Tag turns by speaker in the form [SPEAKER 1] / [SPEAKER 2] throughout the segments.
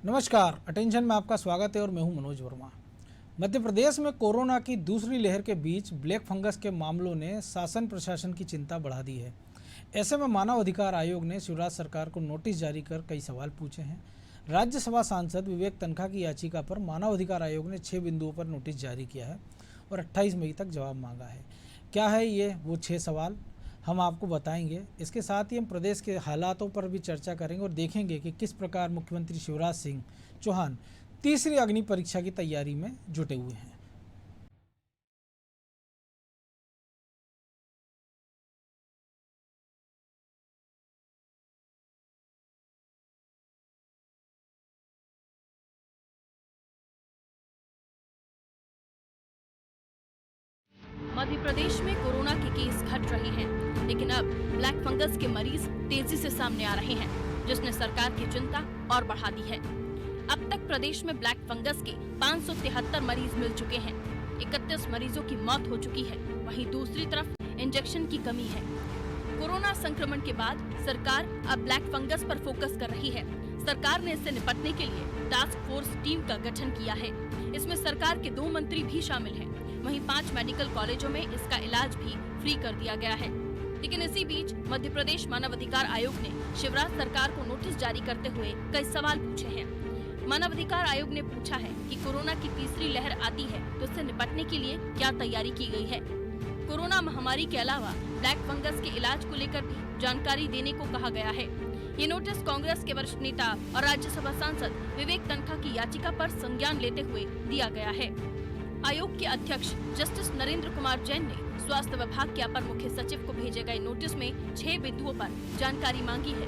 [SPEAKER 1] नमस्कार, अटेंशन में आपका स्वागत है और मैं हूं मनोज वर्मा। मध्य प्रदेश में कोरोना की दूसरी लहर के बीच ब्लैक फंगस के मामलों ने शासन प्रशासन की चिंता बढ़ा दी है। ऐसे में मानव अधिकार आयोग ने शिवराज सरकार को नोटिस जारी कर कई सवाल पूछे हैं। राज्यसभा सांसद विवेक तन्खा की याचिका पर मानव अधिकार आयोग ने 6 बिंदुओं पर नोटिस जारी किया है और 28 मई तक जवाब मांगा है। क्या है ये वो 6 सवाल, हम आपको बताएंगे। इसके साथ ही हम प्रदेश के हालातों पर भी चर्चा करेंगे और देखेंगे कि किस प्रकार मुख्यमंत्री शिवराज सिंह चौहान तीसरी अग्नि परीक्षा की तैयारी में जुटे हुए हैं।
[SPEAKER 2] मध्य प्रदेश में कोरोना के केस घट रहे हैं, लेकिन अब ब्लैक फंगस के मरीज तेजी से सामने आ रहे हैं, जिसने सरकार की चिंता और बढ़ा दी है। अब तक प्रदेश में ब्लैक फंगस के 573 मरीज मिल चुके हैं। 31 मरीजों की मौत हो चुकी है। वहीं दूसरी तरफ इंजेक्शन की कमी है। कोरोना संक्रमण के बाद सरकार अब ब्लैक फंगस पर फोकस कर रही है। सरकार ने इससे निपटने के लिए टास्क फोर्स टीम का गठन किया है। इसमें सरकार के 2 मंत्री भी शामिल हैं। वहीं 5 मेडिकल कॉलेजों में इसका इलाज भी फ्री कर दिया गया है। लेकिन इसी बीच मध्य प्रदेश मानव अधिकार आयोग ने शिवराज सरकार को नोटिस जारी करते हुए कई सवाल पूछे हैं। मानव अधिकार आयोग ने पूछा है कि कोरोना की तीसरी लहर आती है तो इससे निपटने के लिए क्या तैयारी की गई है। कोरोना महामारी के अलावा ब्लैक फंगस के इलाज को लेकर भी जानकारी देने को कहा गया है। ये नोटिस कांग्रेस के वरिष्ठ नेता और राज्यसभा सांसद विवेक तन्खा की याचिका पर संज्ञान लेते हुए दिया गया है। आयोग के अध्यक्ष जस्टिस नरेंद्र कुमार जैन ने स्वास्थ्य विभाग के अपर मुख्य सचिव को भेजे गए नोटिस में 6 बिंदुओं पर जानकारी मांगी है।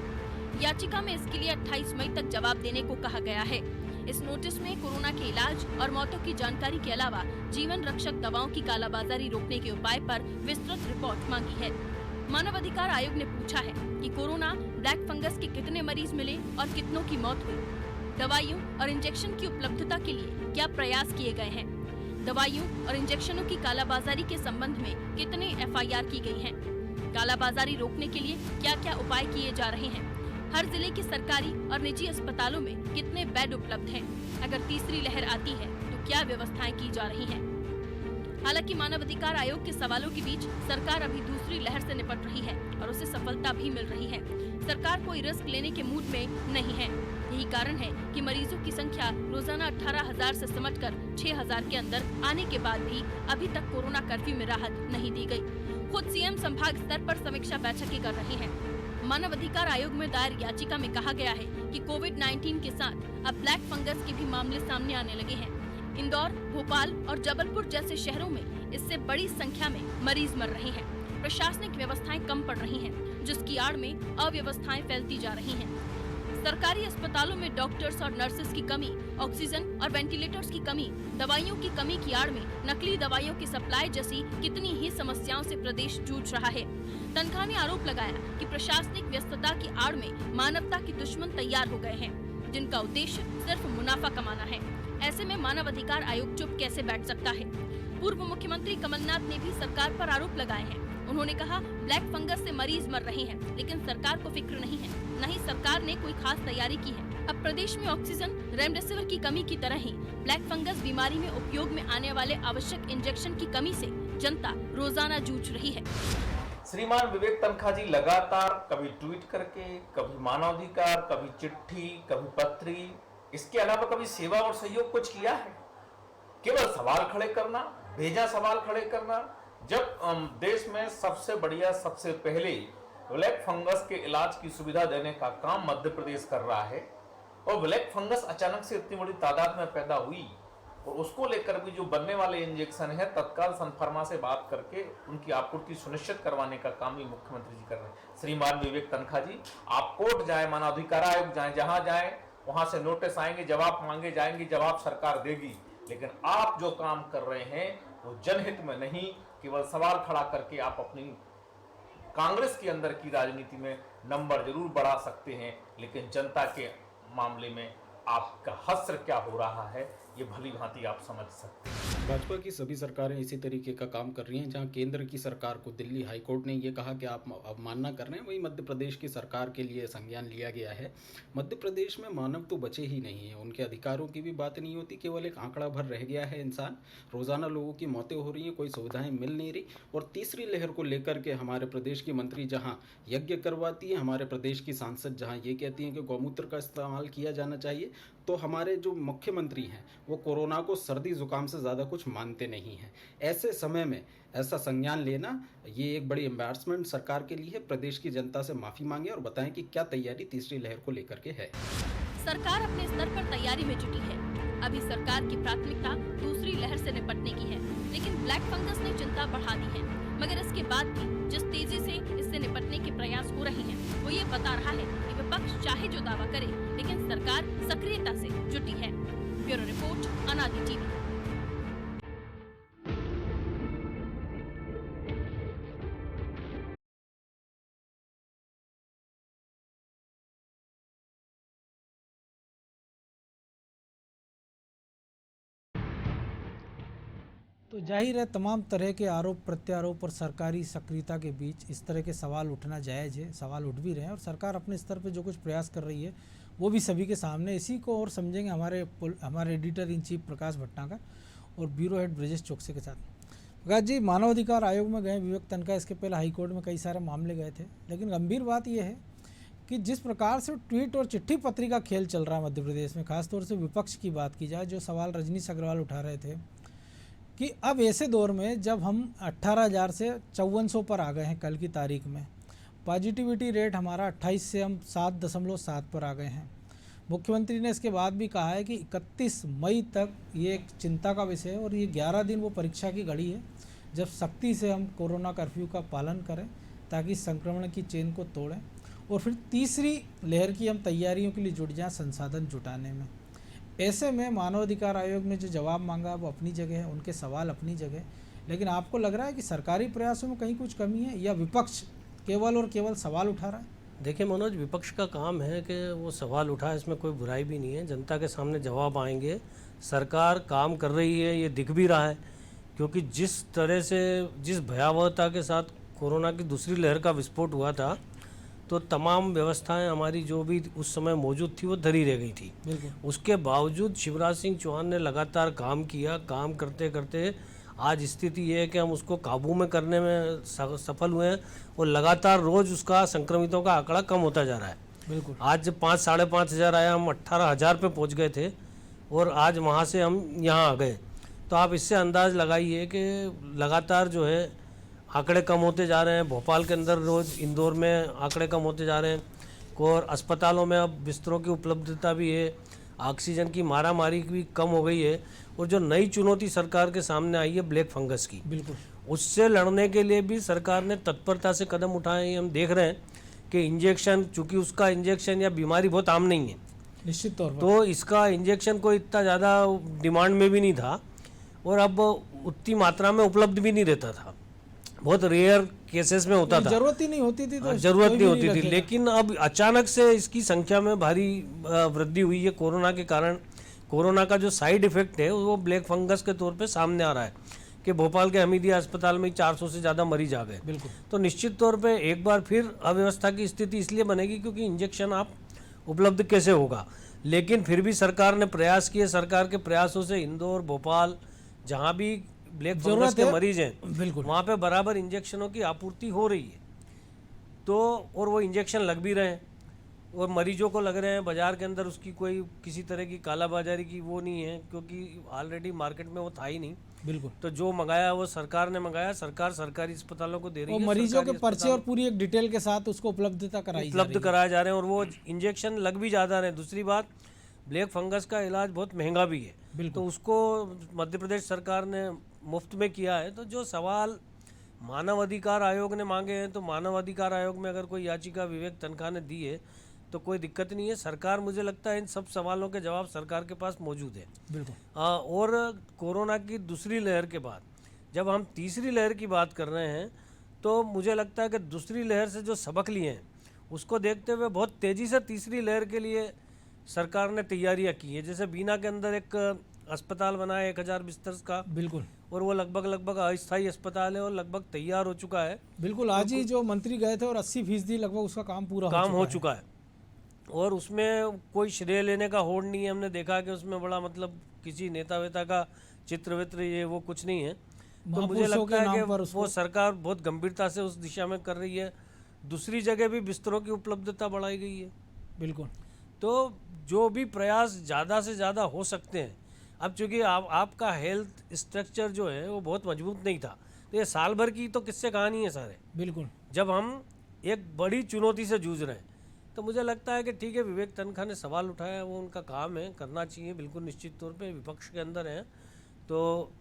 [SPEAKER 2] याचिका में इसके लिए 28 मई तक जवाब देने को कहा गया है। इस नोटिस में कोरोना के इलाज और मौतों की जानकारी के अलावा जीवन रक्षक दवाओं की कालाबाजारी रोकने के उपाय पर विस्तृत रिपोर्ट मांगी है। मानव अधिकार आयोग ने पूछा है कि कोरोना ब्लैक फंगस के कितने मरीज मिले और कितनों की मौत हुई। दवाइयों और इंजेक्शन की उपलब्धता के लिए क्या प्रयास किए गए हैं। दवाइयों और इंजेक्शनों की कालाबाजारी के संबंध में कितने एफआईआर की गई हैं? कालाबाजारी रोकने के लिए क्या क्या उपाय किए जा रहे हैं? हर जिले के सरकारी और निजी अस्पतालों में कितने बेड उपलब्ध हैं? अगर तीसरी लहर आती है तो क्या व्यवस्थाएं की जा रही हैं? हालांकि मानव अधिकार आयोग के सवालों के बीच सरकार अभी दूसरी लहर से निपट रही है और उसे सफलता भी मिल रही है। सरकार कोई रिस्क लेने के मूड में नहीं है। यही कारण है कि मरीजों की संख्या रोजाना 18,000 से सिमटकर 6,000 के अंदर आने के बाद भी अभी तक कोरोना कर्फ्यू में राहत नहीं दी गई। खुद सीएम संभाग स्तर पर समीक्षा बैठकें कर रहे हैं। मानव अधिकार आयोग में दायर याचिका में कहा गया है कि कोविड-19 के साथ अब ब्लैक फंगस के भी मामले सामने आने लगे हैं। इंदौर, भोपाल और जबलपुर जैसे शहरों में इससे बड़ी संख्या में मरीज मर रहे हैं। प्रशासनिक व्यवस्थाएं कम पड़ रही हैं, जिसकी आड़ में अव्यवस्थाएं फैलती जा रही हैं। सरकारी अस्पतालों में डॉक्टर्स और नर्सेस की कमी, ऑक्सीजन और वेंटिलेटर्स की कमी, दवाइयों की कमी की आड़ में नकली दवाइयों की सप्लाई जैसी कितनी ही समस्याओं से प्रदेश जूझ रहा है। तन्खा ने आरोप लगाया कि प्रशासनिक व्यस्तता की आड़ में मानवता के दुश्मन तैयार हो गए हैं, जिनका उद्देश्य सिर्फ मुनाफा कमाना है। ऐसे में मानव अधिकार आयोग चुप कैसे बैठ सकता है? पूर्व मुख्यमंत्री कमलनाथ ने भी सरकार पर आरोप लगाए हैं। उन्होंने कहा, ब्लैक फंगस से मरीज मर रहे हैं, लेकिन सरकार को फिक्र नहीं है, न ही सरकार ने कोई खास तैयारी की है। अब प्रदेश में ऑक्सीजन, रेमडेसिविर की कमी की तरह ही ब्लैक फंगस बीमारी में उपयोग में आने वाले आवश्यक इंजेक्शन की कमी से जनता रोजाना जूझ रही है।
[SPEAKER 3] श्रीमान विवेक तन्खा जी लगातार कभी ट्वीट करके, कभी मानवाधिकार, कभी चिट्ठी, कभी पत्री, इसके अलावा कभी सेवा और सहयोग कुछ किया है? केवल सवाल खड़े करना, भेजा सवाल खड़े करना। जब देश में सबसे बढ़िया, सबसे पहले ब्लैक फंगस के इलाज की सुविधा देने का काम मध्य प्रदेश कर रहा है और ब्लैक फंगस अचानक से इतनी बड़ी तादाद में पैदा हुई और उसको लेकर भी जो बनने वाले इंजेक्शन है तत्काल सन फार्मा से बात करके उनकी आपूर्ति सुनिश्चित करवाने का काम भी मुख्यमंत्री जी कर रहे हैं। श्रीमान विवेक तन्खा जी, आप कोर्ट जाए, मानवाधिकार आयोग जाए, जहां जाए वहां से नोटिस आएंगे, जवाब मांगे जाएंगे, जवाब सरकार देगी। लेकिन आप जो काम कर रहे हैं वो जनहित में नहीं, केवल सवाल खड़ा करके आप अपनी कांग्रेस के अंदर की राजनीति में नंबर जरूर बढ़ा सकते हैं, लेकिन जनता के मामले में आपका हश्र क्या हो रहा है ये भली भांति आप समझ सकते हैं।
[SPEAKER 4] भाजपा की सभी सरकारें इसी तरीके का काम कर रही हैं। जहां केंद्र की सरकार को दिल्ली हाई कोर्ट ने ये कहा कि आप अवमानना कर रहे हैं, वहीं मध्य प्रदेश की सरकार के लिए संज्ञान लिया गया है। मध्य प्रदेश में मानव तो बचे ही नहीं है, उनके अधिकारों की भी बात नहीं होती, केवल एक आंकड़ा भर रह गया है इंसान। रोजाना लोगों की मौतें हो रही हैं, कोई सुविधाएं मिल नहीं रही। और तीसरी लहर को लेकर के हमारे प्रदेश की मंत्री जहाँ यज्ञ करवाती है, हमारे प्रदेश की सांसद जहाँ ये कहती हैं कि गौमूत्र का इस्तेमाल किया जाना चाहिए, तो हमारे जो मुख्यमंत्री हैं वो कोरोना को सर्दी जुकाम से ज़्यादा कुछ मानते नहीं हैं। ऐसे समय में ऐसा संज्ञान लेना ये एक बड़ी एम्बैरसमेंट सरकार के लिए है। प्रदेश की जनता से माफ़ी मांगे और बताएं कि क्या तैयारी तीसरी लहर को लेकर के है।
[SPEAKER 2] सरकार अपने स्तर पर तैयारी में जुटी है। अभी सरकार की प्राथमिकता दूसरी लहर से निपटने की है, लेकिन ब्लैक फंगस ने चिंता बढ़ा दी है। मगर इसके बाद भी जिस तेजी से इससे निपटने के प्रयास हो रहे हैं, वो ये बता रहा है कि विपक्ष चाहे जो दावा करे, लेकिन सरकार सक्रियता से जुटी है। ब्यूरो रिपोर्ट, अनादि टीवी।
[SPEAKER 1] तो जाहिर है तमाम तरह के आरोप प्रत्यारोप और सरकारी सक्रियता के बीच इस तरह के सवाल उठना जायज़ है, सवाल उठ भी रहे हैं और सरकार अपने स्तर पे जो कुछ प्रयास कर रही है वो भी सभी के सामने। इसी को और समझेंगे हमारे एडिटर इन चीफ प्रकाश भटनागर और ब्यूरो हेड ब्रजेश चौकसी के साथ। प्रकाश जी, मानवाधिकार आयोग में गए विवेक तनखा, इसके पहले हाईकोर्ट में कई सारे मामले गए थे, लेकिन गंभीर बात यह है कि जिस प्रकार से ट्वीट और चिट्ठी पत्री का खेल चल रहा है मध्य प्रदेश में, खासतौर से विपक्ष की बात की जाए, जो सवाल रजनीश अग्रवाल उठा रहे थे कि अब ऐसे दौर में जब हम 18,000 से 5400 पर आ गए हैं, कल की तारीख में पॉजिटिविटी रेट हमारा 28 से हम 7.7 पर आ गए हैं। मुख्यमंत्री ने इसके बाद भी कहा है कि 31 मई तक ये एक चिंता का विषय है और ये 11 दिन वो परीक्षा की घड़ी है जब सख्ती से हम कोरोना कर्फ्यू का पालन करें ताकि संक्रमण की चेन को तोड़ें और फिर तीसरी लहर की हम तैयारियों के लिए जुट जाएं संसाधन जुटाने में। ऐसे में मानवाधिकार आयोग ने जो जवाब मांगा वो अपनी जगह है, उनके सवाल अपनी जगह, लेकिन आपको लग रहा है कि सरकारी प्रयासों में कहीं कुछ कमी है या विपक्ष केवल और केवल सवाल उठा रहा है?
[SPEAKER 5] देखिए मनोज, विपक्ष का काम है कि वो सवाल उठाए, इसमें कोई बुराई भी नहीं है। जनता के सामने जवाब आएंगे। सरकार काम कर रही है, ये दिख भी रहा है, क्योंकि जिस तरह से जिस भयावहता के साथ कोरोना की दूसरी लहर का विस्फोट हुआ था, तो तमाम व्यवस्थाएं हमारी जो भी उस समय मौजूद थी वो धरी रह गई थी। उसके बावजूद शिवराज सिंह चौहान ने लगातार काम किया। काम करते करते आज स्थिति ये है कि हम उसको काबू में करने में सफल हुए हैं और लगातार रोज़ उसका संक्रमितों का आंकड़ा कम होता जा रहा है।
[SPEAKER 1] बिल्कुल, आज
[SPEAKER 5] 5-5.5 हज़ार आया, हम 18,000 पे पहुंच गए थे और आज वहां से हम यहाँ आ गए। तो आप इससे अंदाज़ लगाइए कि लगातार जो है आंकड़े कम होते जा रहे हैं। भोपाल के अंदर रोज़, इंदौर में आंकड़े कम होते जा रहे हैं और अस्पतालों में अब बिस्तरों की उपलब्धता भी है, ऑक्सीजन की मारामारी भी कम हो गई है। और जो नई चुनौती सरकार के सामने आई है ब्लैक फंगस की,
[SPEAKER 1] बिल्कुल,
[SPEAKER 5] उससे लड़ने के लिए भी सरकार ने तत्परता से कदम उठाए हैं। हम देख रहे हैं कि इंजेक्शन, चूँकि उसका इंजेक्शन या बीमारी बहुत आम नहीं है,
[SPEAKER 1] निश्चित तौर पर,
[SPEAKER 5] तो इसका इंजेक्शन कोई इतना ज़्यादा डिमांड में भी नहीं था और अब उतनी मात्रा में उपलब्ध भी नहीं रहता था। बहुत रेयर केसेस में होता था,
[SPEAKER 1] जरूरत ही नहीं होती थी, तो
[SPEAKER 5] जरूरत नहीं होती थी। लेकिन अब अचानक से इसकी संख्या में भारी वृद्धि हुई है कोरोना के कारण। कोरोना का जो साइड इफेक्ट है वो ब्लैक फंगस के तौर पे सामने आ रहा है कि भोपाल के हमीदिया अस्पताल में 400 से ज़्यादा मरीज आ गए।
[SPEAKER 1] बिल्कुल,
[SPEAKER 5] तो निश्चित तौर पे एक बार फिर अव्यवस्था की स्थिति इसलिए बनेगी क्योंकि इंजेक्शन आप उपलब्ध कैसे होगा। लेकिन फिर भी सरकार ने प्रयास किए। सरकार के प्रयासों से इंदौर, भोपाल, जहाँ भी ब्लैक फंगस के मरीज हैं,
[SPEAKER 1] बिल्कुल,
[SPEAKER 5] वहाँ पे बराबर इंजेक्शनों की आपूर्ति हो रही है। तो और वो इंजेक्शन लग भी रहे हैं और मरीजों को लग रहे हैं। बाजार के अंदर उसकी कोई किसी तरह की कालाबाजारी की वो नहीं है, क्योंकि ऑलरेडी मार्केट में वो था ही नहीं।
[SPEAKER 1] बिल्कुल,
[SPEAKER 5] तो जो मंगाया वो सरकार ने मंगाया, सरकार सरकारी अस्पतालों को दे रही है।
[SPEAKER 1] मरीजों के पर्चे और पूरी एक डिटेल के साथ उसको उपलब्ध कराए
[SPEAKER 5] जा रहे हैं और वो इंजेक्शन लग भी ज़्यादा रहे हैं। दूसरी बात, ब्लैक फंगस का इलाज बहुत महंगा भी है, तो उसको मध्य प्रदेश सरकार ने मुफ्त में किया है। तो जो सवाल मानव अधिकार आयोग ने मांगे हैं, तो मानव अधिकार आयोग में अगर कोई याचिका विवेक तनखा ने दी है तो कोई दिक्कत नहीं है। सरकार, मुझे लगता है इन सब सवालों के जवाब सरकार के पास मौजूद है।
[SPEAKER 1] बिल्कुल।
[SPEAKER 5] और कोरोना की दूसरी लहर के बाद जब हम तीसरी लहर की बात कर रहे हैं, तो मुझे लगता है कि दूसरी लहर से जो सबक लिए हैं उसको देखते हुए बहुत तेज़ी से तीसरी लहर के लिए सरकार ने तैयारियां की है। जैसे बीना के अंदर एक अस्पताल बनाया 1000 बिस्तर का,
[SPEAKER 1] बिल्कुल
[SPEAKER 5] और वो लगभग अस्थायी अस्पताल है और लगभग तैयार हो चुका है।
[SPEAKER 1] बिल्कुल। आज ही जो मंत्री गए थे और 80% लगभग उसका काम पूरा
[SPEAKER 5] हो चुका है और उसमें कोई श्रेय लेने का होड़ नहीं है। हमने देखा कि उसमें बड़ा मतलब किसी नेता वेता का चित्र वित्र ये वो कुछ नहीं है। तो मुझे लगता है कि वो सरकार बहुत गंभीरता से उस दिशा में कर रही है। दूसरी जगह भी बिस्तरों की उपलब्धता बढ़ाई गई है।
[SPEAKER 1] बिल्कुल।
[SPEAKER 5] तो जो भी प्रयास ज़्यादा से ज़्यादा हो सकते हैं, अब चूँकि आपका हेल्थ स्ट्रक्चर जो है वो बहुत मजबूत नहीं था, तो ये साल भर की तो किस्से कहानी है सारे।
[SPEAKER 1] बिल्कुल।
[SPEAKER 5] जब हम एक बड़ी चुनौती से जूझ रहे हैं, तो मुझे लगता है कि ठीक है, विवेक तनखा ने सवाल उठाया, वो उनका काम है, करना चाहिए बिल्कुल निश्चित तौर पे। विपक्ष के अंदर हैं तो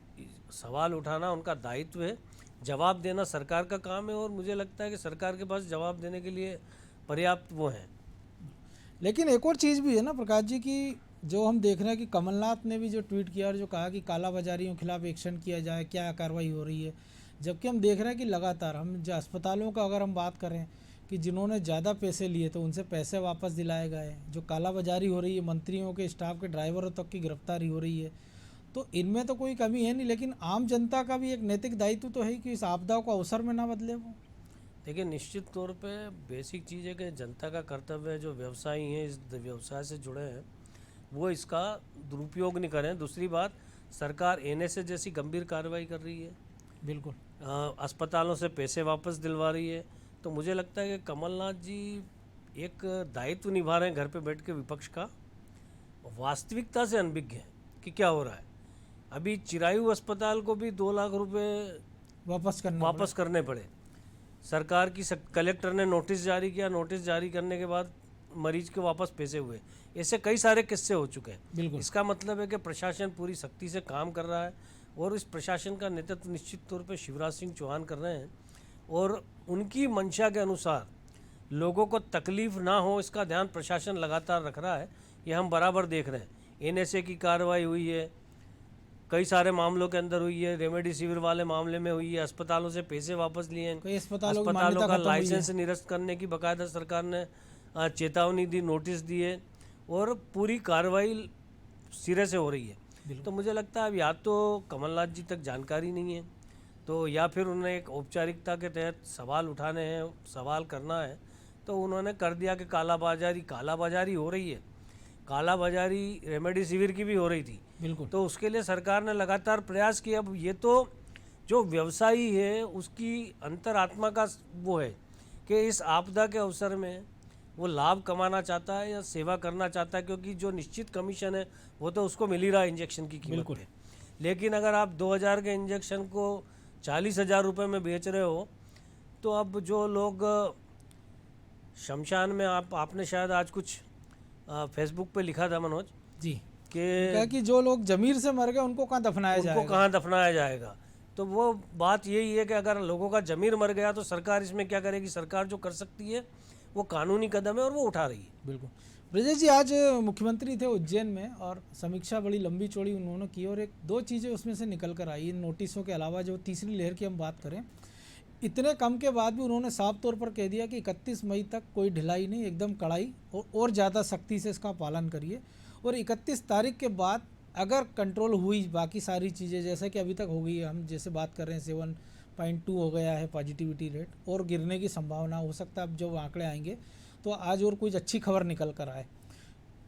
[SPEAKER 5] सवाल उठाना उनका दायित्व है, जवाब देना सरकार का काम है, और मुझे लगता है कि सरकार के पास जवाब देने के लिए पर्याप्त वो हैं।
[SPEAKER 1] लेकिन एक और चीज़ भी है ना प्रकाश जी की, जो हम देख रहे हैं कि कमलनाथ ने भी जो ट्वीट किया और जो कहा कि कालाबाजारियों के खिलाफ एक्शन किया जाए, क्या कार्रवाई हो रही है, जबकि हम देख रहे हैं कि लगातार हम जो अस्पतालों का अगर हम बात करें कि जिन्होंने ज़्यादा पैसे लिए तो उनसे पैसे वापस दिलाए गए, जो कालाबाजारी हो रही है, मंत्रियों के स्टाफ के ड्राइवरों तक की गिरफ्तारी हो रही है, तो इनमें तो कोई कमी है नहीं। लेकिन आम जनता का भी एक नैतिक दायित्व तो है कि इस आपदा को अवसर में ना बदले वो।
[SPEAKER 5] देखिए, निश्चित तौर पे बेसिक चीज़ है कि जनता का कर्तव्य है, जो व्यवसायी हैं, इस व्यवसाय से जुड़े हैं, वो इसका दुरुपयोग नहीं करें। दूसरी बात, सरकार NSA जैसी गंभीर कार्रवाई कर रही है,
[SPEAKER 1] बिल्कुल
[SPEAKER 5] अस्पतालों से पैसे वापस दिलवा रही है। तो मुझे लगता है कि कमलनाथ जी एक दायित्व निभा रहे हैं घर पे बैठ के विपक्ष का, वास्तविकता से अनभिज्ञ है कि क्या हो रहा है। अभी चिरायू अस्पताल को भी 2 लाख रुपए वापस करने पड़े। सरकार की कलेक्टर ने नोटिस जारी किया, नोटिस जारी करने के बाद मरीज के वापस पैसे हुए। ऐसे कई सारे किस्से हो चुके हैं। इसका मतलब है कि प्रशासन पूरी सख्ती से काम कर रहा है, और इस प्रशासन का नेतृत्व निश्चित तौर पे शिवराज सिंह चौहान कर रहे हैं, और उनकी मंशा के अनुसार लोगों को तकलीफ ना हो इसका ध्यान प्रशासन लगातार रख रहा है। ये हम बराबर देख रहे हैं। NSA की कार्रवाई हुई है, कई सारे मामलों के अंदर हुई है, रेमडेसिविर वाले मामले में हुई है, अस्पतालों से पैसे वापस लिए हैं,
[SPEAKER 1] कई अस्पतालों
[SPEAKER 5] का लाइसेंस निरस्त करने की बाकायदा सरकार ने चेतावनी दी, नोटिस दिए, और पूरी कार्रवाई सिरे से हो रही है। तो मुझे लगता है अब या तो कमलनाथ जी तक जानकारी नहीं है, तो या फिर उन्हें एक औपचारिकता के तहत सवाल उठाने हैं, सवाल करना है, तो उन्होंने कर दिया कि कालाबाजारी हो रही है। कालाबाजारी रेमडेसिविर की भी हो रही थी,
[SPEAKER 1] बिल्कुल।
[SPEAKER 5] तो उसके लिए सरकार ने लगातार प्रयास किए। अब ये तो जो व्यवसायी है उसकी अंतरात्मा का वो है कि इस आपदा के अवसर में वो लाभ कमाना चाहता है या सेवा करना चाहता है, क्योंकि जो निश्चित कमीशन है वो तो उसको मिल ही रहा है इंजेक्शन की कीमत पे। लेकिन अगर आप 2000 के इंजेक्शन को 40,000 रुपये में बेच रहे हो, तो अब जो लोग शमशान में आपने शायद आज कुछ फेसबुक पे लिखा था मनोज
[SPEAKER 1] जी
[SPEAKER 5] कि
[SPEAKER 1] जो लोग जमीर से मर गए उनको कहाँ दफनाया जाएगा।
[SPEAKER 5] तो वो बात यही है कि अगर लोगों का जमीर मर गया तो सरकार इसमें क्या करेगी। सरकार जो कर सकती है वो कानूनी कदम है और वो उठा रही है।
[SPEAKER 1] बिल्कुल। ब्रजेश जी, आज मुख्यमंत्री थे उज्जैन में और समीक्षा बड़ी लंबी चौड़ी उन्होंने की, और एक दो चीज़ें उसमें से निकल कर आई। इन नोटिसों के अलावा जो तीसरी लहर की हम बात करें, इतने कम के बाद भी उन्होंने साफ तौर पर कह दिया कि 31 मई तक कोई ढिलाई नहीं, एकदम कड़ाई और ज़्यादा सख्ती से इसका पालन करिए, और 31 तारीख के बाद अगर कंट्रोल हुई बाकी सारी चीज़ें जैसे कि अभी तक हो गई है, हम जैसे बात कर रहे हैं 7.2 हो गया है पॉजिटिविटी रेट, और गिरने की संभावना हो सकता है अब जो आंकड़े आएंगे तो आज और कुछ अच्छी खबर निकल कर आए।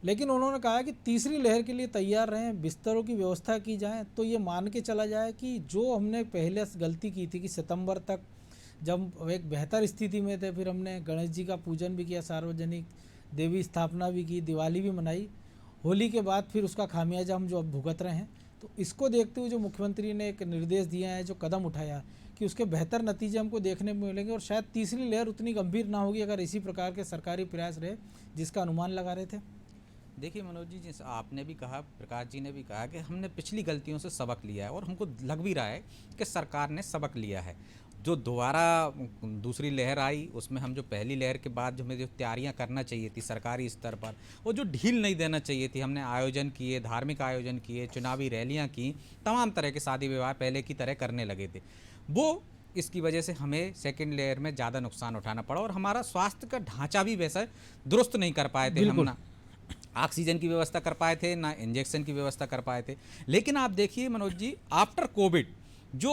[SPEAKER 1] लेकिन उन्होंने कहा कि तीसरी लहर के लिए तैयार रहें, बिस्तरों की व्यवस्था की जाए। तो ये मान के चला जाए कि जो हमने पहले गलती की थी कि सितंबर तक जब एक बेहतर स्थिति में थे, फिर हमने गणेश जी का पूजन भी किया, सार्वजनिक देवी स्थापना भी की, दिवाली भी मनाई, होली के बाद फिर उसका खामियाजा हम जो अब भुगत रहे हैं। तो इसको देखते हुए जो मुख्यमंत्री ने एक निर्देश दिया है, जो कदम उठाया, कि उसके बेहतर नतीजे हमको देखने को मिलेंगे, और शायद तीसरी लहर उतनी गंभीर ना होगी अगर इसी प्रकार के सरकारी प्रयास रहे जिसका अनुमान लगा रहे थे।
[SPEAKER 6] देखिए मनोज जी, जिस आपने भी कहा, प्रकाश जी ने भी कहा कि हमने पिछली गलतियों से सबक लिया है, और हमको लग भी रहा है कि सरकार ने सबक लिया है। जो दोबारा दूसरी लहर आई उसमें हम जो पहली लहर के बाद जो हमें जो तैयारियां करना चाहिए थी सरकारी स्तर पर, वो जो ढील नहीं देना चाहिए थी, हमने आयोजन किए, धार्मिक आयोजन किए, चुनावी रैलियां की, तमाम तरह के शादी विवाह पहले की तरह करने लगे थे, वो इसकी वजह से हमें सेकंड लेयर में ज़्यादा नुकसान उठाना पड़ा, और हमारा स्वास्थ्य का ढांचा भी वैसा दुरुस्त नहीं कर पाए थे हम ना। ऑक्सीजन की व्यवस्था कर पाए थे, ना इंजेक्शन की व्यवस्था कर पाए थे। लेकिन आप देखिए मनोज जी, आफ्टर कोविड जो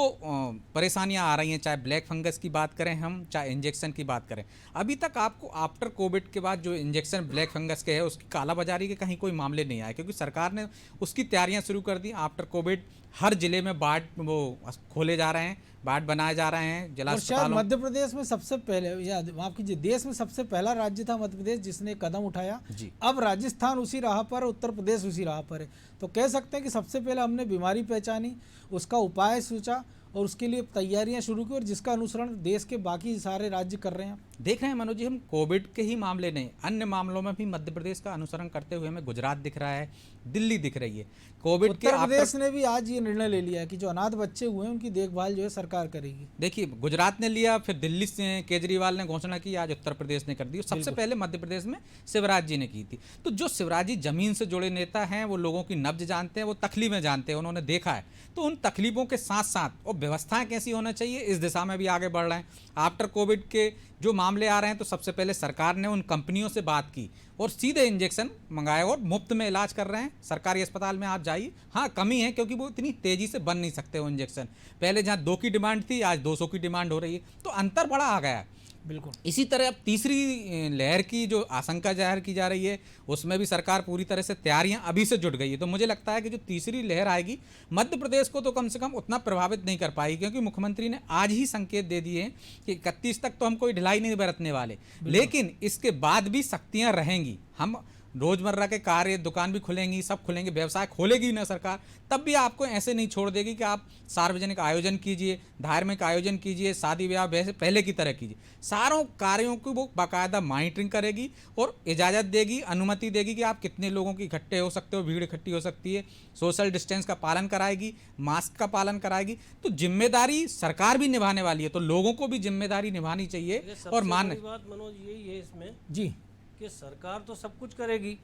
[SPEAKER 6] परेशानियां आ रही हैं, चाहे ब्लैक फंगस की बात करें हम, चाहे इंजेक्शन की बात करें, अभी तक आपको आफ्टर कोविड के बाद जो इंजेक्शन ब्लैक फंगस के है उसकी कालाबाजारी के कहीं कोई मामले नहीं आए, क्योंकि सरकार ने उसकी तैयारियां शुरू कर दी। आफ्टर कोविड हर जिले में वार्ड वो खोले जा रहे हैं, वार्ड बनाए जा रहे हैं जिला
[SPEAKER 1] और शायद
[SPEAKER 6] अस्पतालों।
[SPEAKER 1] मध्य प्रदेश में सबसे पहले, या माफ कीजिए, देश में सबसे पहला राज्य था मध्य प्रदेश जिसने कदम उठाया।
[SPEAKER 6] जी।
[SPEAKER 1] अब राजस्थान उसी राह पर, उत्तर प्रदेश उसी राह पर है। तो कह सकते हैं कि सबसे पहले हमने बीमारी पहचानी, उसका उपाय सोचा और उसके लिए तैयारियां शुरू की, और जिसका अनुसरण देश के बाकी सारे राज्य कर रहे हैं।
[SPEAKER 6] देख रहे हैं मनोज जी, हम कोविड के ही मामले नहीं, अन्य मामलों में भी मध्य प्रदेश का अनुसरण करते हुए हमें गुजरात दिख रहा है, दिल्ली दिख रही है। कोविड के
[SPEAKER 1] उत्तर प्रदेश ने भी आज ये निर्णय ले लिया है कि जो अनाथ बच्चे हुए हैं उनकी देखभाल जो है सरकार करेगी।
[SPEAKER 6] देखिए, गुजरात ने लिया, फिर दिल्ली से केजरीवाल ने घोषणा की, आज उत्तर प्रदेश ने कर दी। सबसे पहले मध्य प्रदेश में शिवराज जी ने की थी। तो जो शिवराज जी जमीन से जुड़े नेता हैं, वो लोगों की नब्ज जानते हैं, वो तकलीफें जानते हैं, उन्होंने देखा है। तो उन तकलीफों के साथ साथ और व्यवस्थाएं कैसी होना चाहिए, इस दिशा में भी आगे बढ़ रहे हैं। आफ्टर कोविड के जो मामले आ रहे हैं, तो सबसे पहले सरकार ने उन कंपनियों से बात की और सीधे इंजेक्शन मंगाए और मुफ्त में इलाज कर रहे हैं। सरकारी अस्पताल में आप जाइए, हाँ कमी है क्योंकि वो इतनी तेजी से बन नहीं सकते वो इंजेक्शन। पहले जहाँ 2 की डिमांड थी, आज 200 की डिमांड हो रही है, तो अंतर बड़ा आ गया है।
[SPEAKER 1] बिल्कुल।
[SPEAKER 6] इसी तरह अब तीसरी लहर की जो आशंका जाहिर की जा रही है, उसमें भी सरकार पूरी तरह से तैयारियां अभी से जुट गई है। तो मुझे लगता है कि जो तीसरी लहर आएगी, मध्य प्रदेश को तो कम से कम उतना प्रभावित नहीं कर पाएगी, क्योंकि मुख्यमंत्री ने आज ही संकेत दे दिए हैं कि 31 तक तो हम कोई ढिलाई नहीं बरतने वाले, लेकिन इसके बाद भी सख्तियां रहेंगी। हम रोजमर्रा के कार्य, दुकान भी खुलेंगी, सब खुलेंगे, व्यवसाय खोलेगी ना सरकार, तब भी आपको ऐसे नहीं छोड़ देगी कि आप सार्वजनिक आयोजन कीजिए, धार्मिक आयोजन कीजिए, शादी ब्याह वैसे पहले की तरह कीजिए। सारों कार्यों की वो बाकायदा मॉनिटरिंग करेगी और इजाज़त देगी, अनुमति देगी कि आप कितने लोगों की इकट्ठे हो सकते हो, भीड़ इकट्ठी हो सकती है, सोशल डिस्टेंस का पालन कराएगी, मास्क का पालन कराएगी। तो जिम्मेदारी सरकार भी निभाने वाली है, तो लोगों को भी जिम्मेदारी निभानी चाहिए और मानने।
[SPEAKER 5] बात मनोज यही है इसमें
[SPEAKER 1] जी,
[SPEAKER 5] कि सरकार तो सब कुछ करेगी,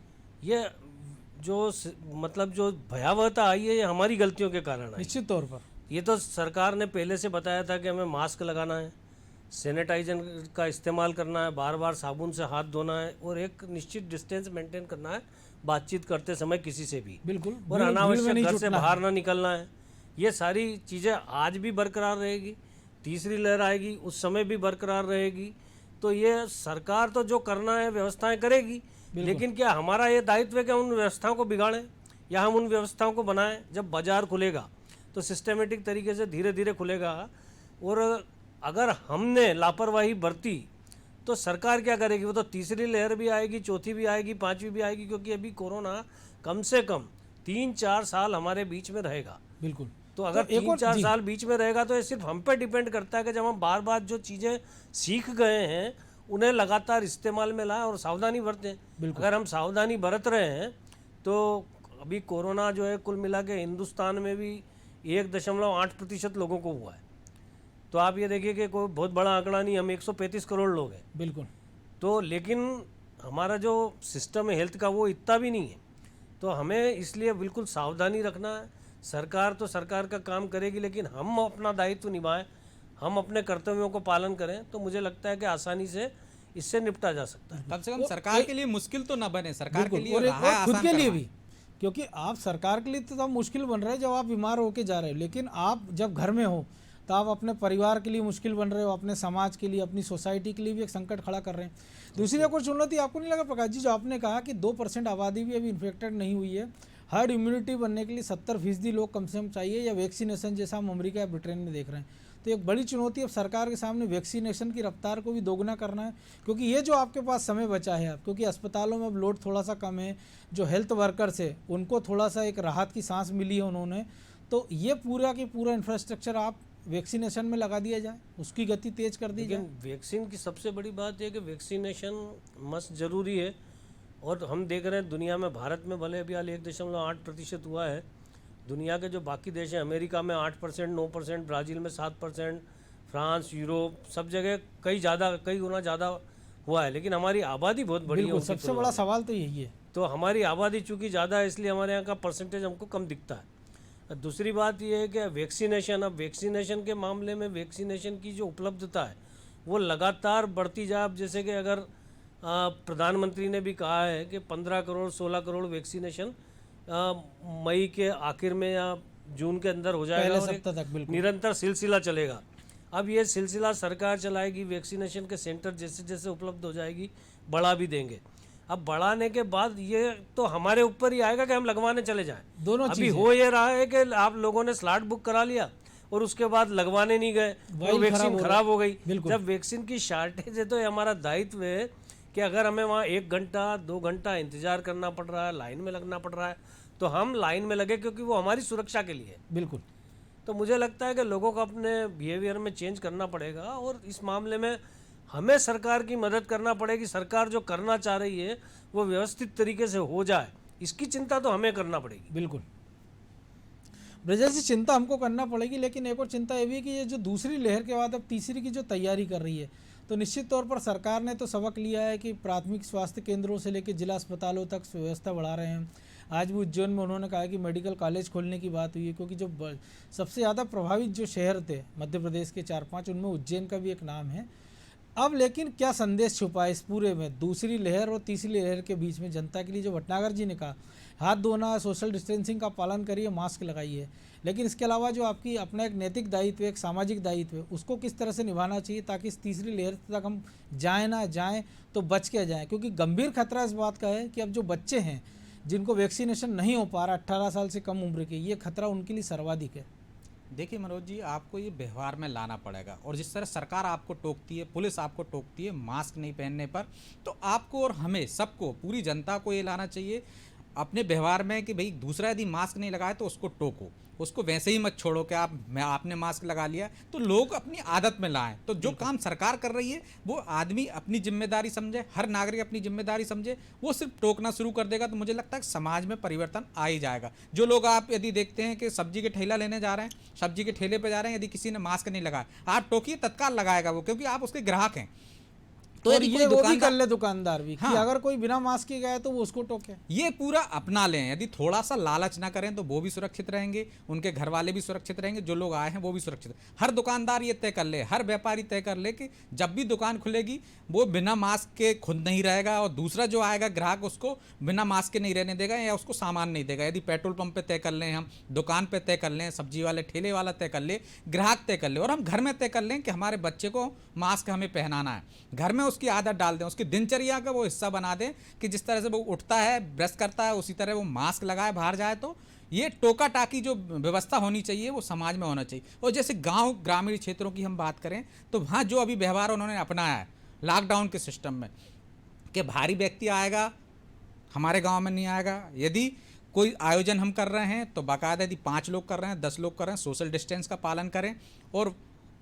[SPEAKER 5] ये जो मतलब जो भयावहता आई है ये हमारी गलतियों के कारण आई।
[SPEAKER 1] निश्चित तौर पर
[SPEAKER 5] ये तो सरकार ने पहले से बताया था कि हमें मास्क लगाना है, सैनिटाइजर का इस्तेमाल करना है, बार बार साबुन से हाथ धोना है और एक निश्चित डिस्टेंस मेंटेन करना है बातचीत करते समय किसी से भी,
[SPEAKER 1] बिल्कुल।
[SPEAKER 5] और
[SPEAKER 1] भीड़ में
[SPEAKER 5] अनावश्यक
[SPEAKER 1] नहीं
[SPEAKER 5] घर से
[SPEAKER 1] जुटना है।
[SPEAKER 5] बाहर ना निकलना है। ये सारी चीज़ें आज भी बरकरार रहेगी, तीसरी लहर आएगी उस समय भी बरकरार रहेगी। तो ये सरकार तो जो करना है व्यवस्थाएं करेगी, लेकिन क्या हमारा ये दायित्व है कि हम उन व्यवस्थाओं को बिगाड़ें या हम उन व्यवस्थाओं को बनाएं? जब बाजार खुलेगा तो सिस्टमेटिक तरीके से धीरे धीरे खुलेगा, और अगर हमने लापरवाही बरती तो सरकार क्या करेगी? वो तो तीसरी लहर भी आएगी, चौथी भी आएगी, पांचवी भी आएगी, क्योंकि अभी कोरोना कम से कम 3-4 साल हमारे बीच में रहेगा।
[SPEAKER 1] बिल्कुल।
[SPEAKER 5] तो अगर
[SPEAKER 1] तो एक और-
[SPEAKER 5] 3-4
[SPEAKER 1] जी।
[SPEAKER 5] साल बीच में रहेगा तो ये सिर्फ हम पे डिपेंड करता है कि जब हम बार बार जो चीज़ें सीख गए हैं उन्हें लगातार इस्तेमाल में लाएं और सावधानी बरतें। अगर हम सावधानी बरत रहे हैं तो अभी कोरोना जो है कुल मिला के हिंदुस्तान में भी 1.8% लोगों को हुआ है। तो आप ये देखिए कि कोई बहुत बड़ा आंकड़ा नहीं, हम 135 करोड़ लोग हैं।
[SPEAKER 1] बिल्कुल।
[SPEAKER 5] तो लेकिन हमारा जो सिस्टम है हेल्थ का वो इतना भी नहीं है। तो हमें इसलिए बिल्कुल सावधानी रखना है। सरकार तो सरकार का काम करेगी, लेकिन हम अपना दायित्व निभाएं, हम अपने कर्तव्यों को पालन करें, तो मुझे लगता है कि आसानी से इससे निपटा जा सकता है।
[SPEAKER 6] कम से कम सरकार के लिए मुश्किल तो ना बने, सरकार के लिए
[SPEAKER 1] और एक
[SPEAKER 6] राहें
[SPEAKER 1] और खुद
[SPEAKER 6] आसान
[SPEAKER 1] के लिए
[SPEAKER 6] करवाएं।
[SPEAKER 1] भी, क्योंकि आप सरकार के लिए तो तब मुश्किल बन रहा है जब आप बीमार होके जा रहे हो, लेकिन आप जब घर में हो तो आप अपने परिवार के लिए मुश्किल बन रहे हो, अपने समाज के लिए, अपनी सोसाइटी के लिए भी एक संकट खड़ा कर रहे हैं। दूसरी एक और चुनौती आपको नहीं लगा प्रकाश जी, जो आपने कहा कि 2% आबादी भी अभी इन्फेक्टेड नहीं हुई है, हर्ड इम्यूनिटी बनने के लिए 70% लोग कम से कम चाहिए, या वैक्सीनेशन जैसा हम अमेरिका या ब्रिटेन में देख रहे हैं। तो एक बड़ी चुनौती अब सरकार के सामने वैक्सीनेशन की रफ्तार को भी दोगुना करना है, क्योंकि ये जो आपके पास समय बचा है आप, क्योंकि अस्पतालों में अब लोड थोड़ा सा कम है, जो हेल्थ वर्कर्स है उनको थोड़ा सा एक राहत की सांस मिली है उन्होंने, तो ये पूरा की पूरा इंफ्रास्ट्रक्चर आप वैक्सीनेशन में लगा दिया जाए, उसकी गति तेज कर दी जाए।
[SPEAKER 5] लेकिन वैक्सीन की सबसे बड़ी बात यह है कि वैक्सीनेशन मस्ट जरूरी है, और हम देख रहे हैं दुनिया में, भारत में भले अभी हाल 1.8% हुआ है, दुनिया के जो बाकी देश हैं, अमेरिका में 8%, 9%, ब्राज़ील में 7%, फ्रांस, यूरोप, सब जगह कई गुना ज़्यादा हुआ है। लेकिन हमारी आबादी बहुत बड़ी है
[SPEAKER 1] बिल्कुल,
[SPEAKER 5] उनकी
[SPEAKER 1] सबसे
[SPEAKER 5] तुलना
[SPEAKER 1] बड़ा
[SPEAKER 5] में।
[SPEAKER 1] सवाल तो यही है।
[SPEAKER 5] तो हमारी आबादी चूँकि ज़्यादा है, इसलिए हमारे यहाँ का परसेंटेज हमको कम दिखता है। दूसरी बात यह है कि वैक्सीनेशन, अब वैक्सीनेशन के मामले में वैक्सीनेशन की जो उपलब्धता है वो लगातार बढ़ती जाए। अब जैसे कि अगर प्रधानमंत्री ने भी कहा है कि 15 करोड़ 16 करोड़ वैक्सीनेशन मई के आखिर में या जून के अंदर हो जाएगा
[SPEAKER 1] पहले
[SPEAKER 5] और एक
[SPEAKER 1] सप्ताह तक, बिल्कुल।
[SPEAKER 5] निरंतर सिलसिला चलेगा। अब ये सिलसिला सरकार चलाएगी, वैक्सीनेशन के सेंटर जैसे जैसे उपलब्ध हो जाएगी बढ़ा भी देंगे। अब बढ़ाने के बाद ये तो हमारे ऊपर ही आएगा कि हम लगवाने चले जाएं।
[SPEAKER 1] दोनों
[SPEAKER 5] अभी
[SPEAKER 1] चीजें।
[SPEAKER 5] हो ये रहा है कि आप लोगों ने स्लॉट बुक करा लिया और उसके बाद लगवाने नहीं गए, वो
[SPEAKER 1] वही
[SPEAKER 5] वैक्सीन खराब हो गई।
[SPEAKER 1] बिल्कुल।
[SPEAKER 5] जब वैक्सीन की शार्टेज है तो ये हमारा दायित्व है कि अगर हमें वहाँ 1 घंटा 2 घंटा इंतजार करना पड़ रहा है, लाइन में लगना पड़ रहा है, तो हम लाइन में लगे, क्योंकि वो हमारी सुरक्षा के लिए है।
[SPEAKER 1] बिल्कुल।
[SPEAKER 5] तो मुझे लगता है कि लोगों को अपने बिहेवियर में चेंज करना पड़ेगा और इस मामले में हमें सरकार की मदद करना पड़ेगी। सरकार जो करना चाह रही है वो व्यवस्थित तरीके से हो जाए, इसकी चिंता तो हमें करना पड़ेगी।
[SPEAKER 1] बिल्कुल ब्रजेश जी, चिंता हमको करना पड़ेगी, लेकिन एक और चिंता ये भी है कि ये जो दूसरी लहर के बाद अब तीसरी की जो तैयारी कर रही है, तो निश्चित तौर पर सरकार ने तो सबक लिया है कि प्राथमिक स्वास्थ्य केंद्रों से लेकर जिला अस्पतालों तक व्यवस्था बढ़ा रहे हैं। आज भी उज्जैन में उन्होंने कहा कि मेडिकल कॉलेज खोलने की बात हुई है, क्योंकि जो सबसे ज़्यादा प्रभावित जो शहर थे मध्य प्रदेश के 4-5, उनमें उज्जैन का भी एक नाम है। अब लेकिन क्या संदेश छुपा है इस पूरे में दूसरी लहर और तीसरी लहर के बीच में जनता के लिए? जो भटनागर जी ने कहा, हाथ धोना, सोशल डिस्टेंसिंग का पालन करिए, मास्क लगाइए, लेकिन इसके अलावा जो आपकी अपना एक नैतिक दायित्व है, एक सामाजिक दायित्व है, उसको किस तरह से निभाना चाहिए ताकि इस तीसरी लहर तक हम जाएँ ना जाएँ तो बच के जाएँ? क्योंकि गंभीर खतरा इस बात का है कि अब जो बच्चे हैं जिनको वैक्सीनेशन नहीं हो पा रहा 18 साल से कम उम्र के, ये खतरा उनके लिए सर्वाधिक है।
[SPEAKER 6] देखिए मनोज जी, आपको ये व्यवहार में लाना पड़ेगा, और जिस तरह सरकार आपको टोकती है, पुलिस आपको टोकती है मास्क नहीं पहनने पर, तो आपको और हमें सबको, पूरी जनता को ये लाना चाहिए अपने व्यवहार में कि भाई दूसरा यदि मास्क नहीं लगाए तो उसको टोको, उसको वैसे ही मत छोड़ो कि आपने मास्क लगा लिया। तो लोग अपनी आदत में लाएं। तो जो काम सरकार कर रही है वो आदमी अपनी जिम्मेदारी समझे, हर नागरिक अपनी जिम्मेदारी समझे, वो सिर्फ टोकना शुरू कर देगा तो मुझे लगता है कि समाज में परिवर्तन आ ही जाएगा। जो लोग आप यदि देखते हैं कि सब्जी के ठेला लेने जा रहे हैं, सब्जी के ठेले पर जा रहे हैं, यदि किसी ने मास्क नहीं लगाया, आप टोकिए, तत्काल लगाएगा वो, क्योंकि आप उसके ग्राहक हैं।
[SPEAKER 1] तो
[SPEAKER 6] यदि
[SPEAKER 1] ये
[SPEAKER 6] कोई
[SPEAKER 1] वो भी कर ले दुकानदार भी,
[SPEAKER 6] हाँ।
[SPEAKER 1] कि अगर कोई बिना मास्क के गया तो वो उसको टोके।
[SPEAKER 6] ये पूरा अपना लें, यदि थोड़ा सा लालच ना करें तो वो भी सुरक्षित रहेंगे, उनके घर वाले भी सुरक्षित रहेंगे, जो लोग आए हैं वो भी सुरक्षित। हर दुकानदार ये तय कर ले, हर व्यापारी तय कर ले कि जब भी दुकान खुलेगी वो बिना मास्क के खुद नहीं रहेगा, और दूसरा जो आएगा ग्राहक उसको बिना मास्क के नहीं रहने देगा या उसको सामान नहीं देगा। यदि पेट्रोल पंप पे तय कर लें, हम दुकान पे तय कर लें, सब्जी वाले ठेले वाला तय कर ले, ग्राहक तय कर ले, और हम घर में तय कर लें कि हमारे बच्चे को मास्क हमें पहनाना है, घर में उसकी आदत डाल दें, उसकी दिनचर्या का वो हिस्सा बना दें कि जिस तरह से वो उठता है, ब्रश करता है, उसी तरह वो मास्क लगाए बाहर जाए। तो ये टोका टाकी जो व्यवस्था होनी चाहिए वो समाज में होना चाहिए। और जैसे गांव ग्रामीण क्षेत्रों की हम बात करें तो वहाँ जो अभी व्यवहार उन्होंने अपनाया है लॉकडाउन के सिस्टम में, कि भारी व्यक्ति आएगा हमारे गांव में नहीं आएगा, यदि कोई आयोजन हम कर रहे हैं तो बाकायदा यदि 5 लोग कर रहे हैं, 10 लोग कर रहे हैं, सोशल डिस्टेंस का पालन करें, और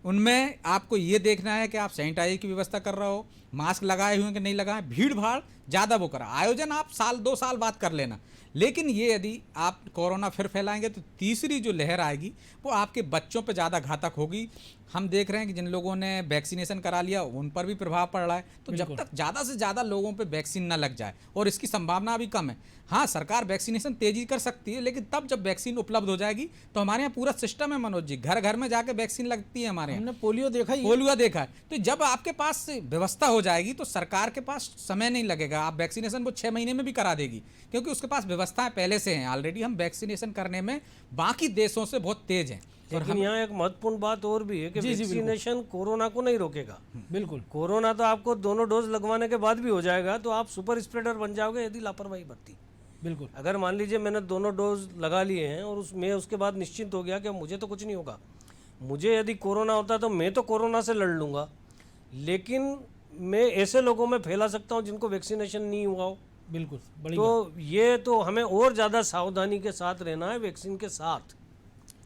[SPEAKER 6] उनमें आपको ये देखना है कि आप सैनिटाइजर की व्यवस्था कर रहे हो, मास्क लगाए हुए कि नहीं लगाए, भीड़ भाड़ ज़्यादा वो करा। आयोजन आप 1-2 साल बाद कर लेना, लेकिन ये यदि आप कोरोना फिर फैलाएंगे तो तीसरी जो लहर आएगी वो आपके बच्चों पे ज़्यादा घातक होगी। हम देख रहे हैं कि जिन लोगों ने वैक्सीनेशन करा लिया उन पर भी प्रभाव पड़ रहा है। तो जब तक ज़्यादा से ज़्यादा लोगों पे वैक्सीन ना लग जाए, और इसकी संभावना अभी कम है, हाँ सरकार वैक्सीनेशन तेजी कर सकती है, लेकिन तब जब वैक्सीन उपलब्ध हो जाएगी तो हमारे यहाँ पूरा सिस्टम है मनोज जी, घर घर में जाके वैक्सीन लगती है हमारे यहाँ।
[SPEAKER 1] हमने पोलियो देखा ही है।
[SPEAKER 6] पोलियो देखा है। तो जब आपके पास व्यवस्था हो जाएगी तो सरकार के पास समय नहीं लगेगा, आप वैक्सीनेशन वो 6 महीने में भी करा देगी, क्योंकि उसके पास व्यवस्थाएं पहले से हैं ऑलरेडी। हम वैक्सीनेशन करने में बाकी देशों से बहुत तेज हैं।
[SPEAKER 5] लेकिन यहाँ एक महत्वपूर्ण बात और भी है कि वैक्सीनेशन कोरोना को नहीं रोकेगा।
[SPEAKER 1] बिल्कुल।
[SPEAKER 5] कोरोना तो आपको दोनों डोज लगवाने के बाद भी हो जाएगा, तो आप सुपर स्प्रेडर बन जाओगे यदि लापरवाही बरती।
[SPEAKER 1] बिल्कुल।
[SPEAKER 5] अगर मान लीजिए मैंने दोनों डोज लगा लिए हैं और मैं उसके बाद निश्चिंत हो गया कि मुझे तो कुछ नहीं होगा, मुझे यदि कोरोना होता तो मैं तो कोरोना से लड़ लूँगा, लेकिन मैं ऐसे लोगों में फैला सकता हूँ जिनको वैक्सीनेशन नहीं हुआ हो।
[SPEAKER 1] बिल्कुल, बड़ी
[SPEAKER 5] तो ये तो हमें और ज़्यादा सावधानी के साथ रहना है वैक्सीन के साथ।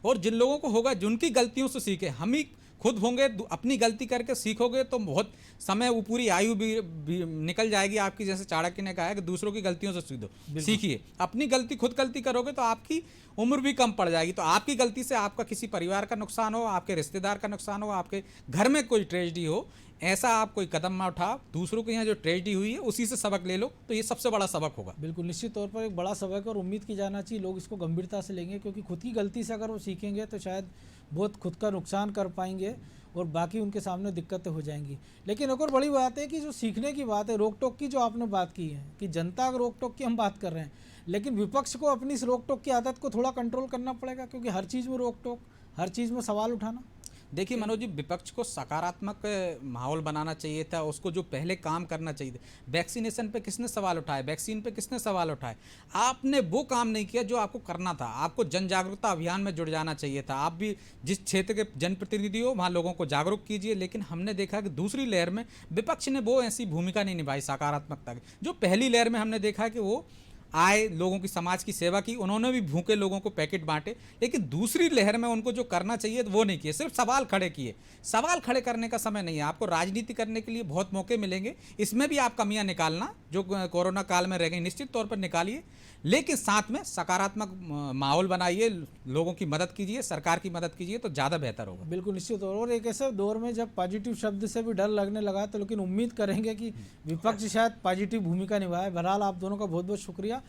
[SPEAKER 6] और जिन लोगों को होगा जिनकी गलतियों से सीखे, हम ही खुद होंगे, अपनी गलती करके सीखोगे तो बहुत समय, वो पूरी आयु भी निकल जाएगी आपकी। जैसे चाणक्य ने कहा है कि दूसरों की गलतियों से सीखिए, अपनी खुद गलती करोगे तो आपकी उम्र भी कम पड़ जाएगी। तो आपकी गलती से आपका किसी परिवार का नुकसान हो, आपके रिश्तेदार का नुकसान हो, आपके घर में कोई ट्रेजेडी हो, ऐसा आप कोई कदम ना उठाओ। दूसरों के यहाँ जो ट्रेजेडी हुई है उसी से सबक ले लो, तो ये सबसे बड़ा सबक होगा।
[SPEAKER 1] बिल्कुल, निश्चित तौर पर एक बड़ा सबक है और उम्मीद की जाना चाहिए लोग इसको गंभीरता से लेंगे, क्योंकि खुद की गलती से अगर वो सीखेंगे तो शायद बहुत खुद का नुकसान कर पाएंगे और बाकी उनके सामने दिक्कतें हो जाएंगी। लेकिन एक और बड़ी बात है कि जो सीखने की बात है, रोक टोक की जो आपने बात की है कि जनता रोक टोक की हम बात कर रहे हैं, लेकिन विपक्ष को अपनी इस रोक टोक की आदत को थोड़ा कंट्रोल करना पड़ेगा, क्योंकि हर चीज़ में रोक टोक, हर चीज़ में सवाल उठाना।
[SPEAKER 6] देखिए मनोज जी, विपक्ष को सकारात्मक माहौल बनाना चाहिए था, उसको जो पहले काम करना चाहिए था। वैक्सीनेशन पे किसने सवाल उठाए, वैक्सीन पे किसने सवाल उठाए? आपने वो काम नहीं किया जो आपको करना था। आपको जन जागरूकता अभियान में जुड़ जाना चाहिए था। आप भी जिस क्षेत्र के जनप्रतिनिधि हो वहाँ लोगों को जागरूक कीजिए। लेकिन हमने देखा कि दूसरी लहर में विपक्ष ने वो ऐसी भूमिका नहीं निभाई सकारात्मकता की। जो पहली लहर में हमने देखा कि वो आए, लोगों की समाज की सेवा की, उन्होंने भी भूखे लोगों को पैकेट बांटे। लेकिन दूसरी लहर में उनको जो करना चाहिए वो नहीं किए, सिर्फ सवाल खड़े किए। सवाल खड़े करने का समय नहीं है। आपको राजनीति करने के लिए बहुत मौके मिलेंगे, इसमें भी आप कमियां निकालना जो कोरोना काल में रह गई निश्चित तौर पर निकालिए, लेकिन साथ में सकारात्मक माहौल बनाइए, लोगों की मदद कीजिए, सरकार की मदद कीजिए, तो ज़्यादा बेहतर होगा।
[SPEAKER 1] बिल्कुल निश्चित तौर। और एक ऐसे दौर में जब पॉजिटिव शब्द से भी डर लगने लगा, तो लेकिन उम्मीद करेंगे कि विपक्ष शायद पॉजिटिव भूमिका निभाए। बहरहाल आप दोनों का बहुत बहुत शुक्रिया।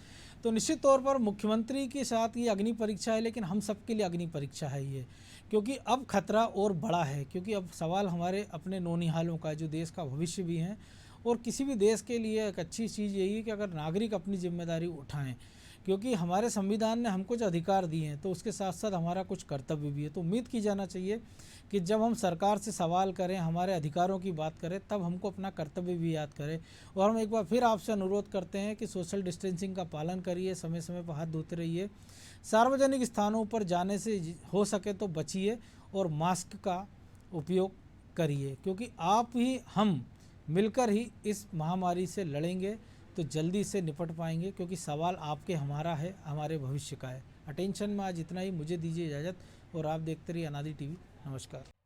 [SPEAKER 1] तो निश्चित तौर पर मुख्यमंत्री के साथ ये अग्नि परीक्षा है, लेकिन हम सबके लिए अग्नि परीक्षा है ये, क्योंकि अब खतरा और बड़ा है। क्योंकि अब सवाल हमारे अपने नौनिहालों का, जो देश का भविष्य भी है। और किसी भी देश के लिए एक अच्छी चीज़ यही है कि अगर नागरिक अपनी जिम्मेदारी उठाएं, क्योंकि हमारे संविधान ने हमको जो अधिकार दिए हैं, तो उसके साथ साथ हमारा कुछ कर्तव्य भी है। तो उम्मीद की जाना चाहिए कि जब हम सरकार से सवाल करें, हमारे अधिकारों की बात करें, तब हमको अपना कर्तव्य भी याद करें। और हम एक बार फिर आपसे अनुरोध करते हैं कि सोशल डिस्टेंसिंग का पालन करिए, समय समय पर हाथ धोते रहिए, सार्वजनिक स्थानों पर जाने से हो सके तो बचिए, और मास्क का उपयोग करिए, क्योंकि आप ही हम मिलकर ही इस महामारी से लड़ेंगे, तो जल्दी से निपट पाएंगे। क्योंकि सवाल आपके, हमारा है, हमारे भविष्य का है। अटेंशन में आज इतना ही। मुझे दीजिए इजाज़त, और आप देखते रहिए अनादि टीवी। नमस्कार।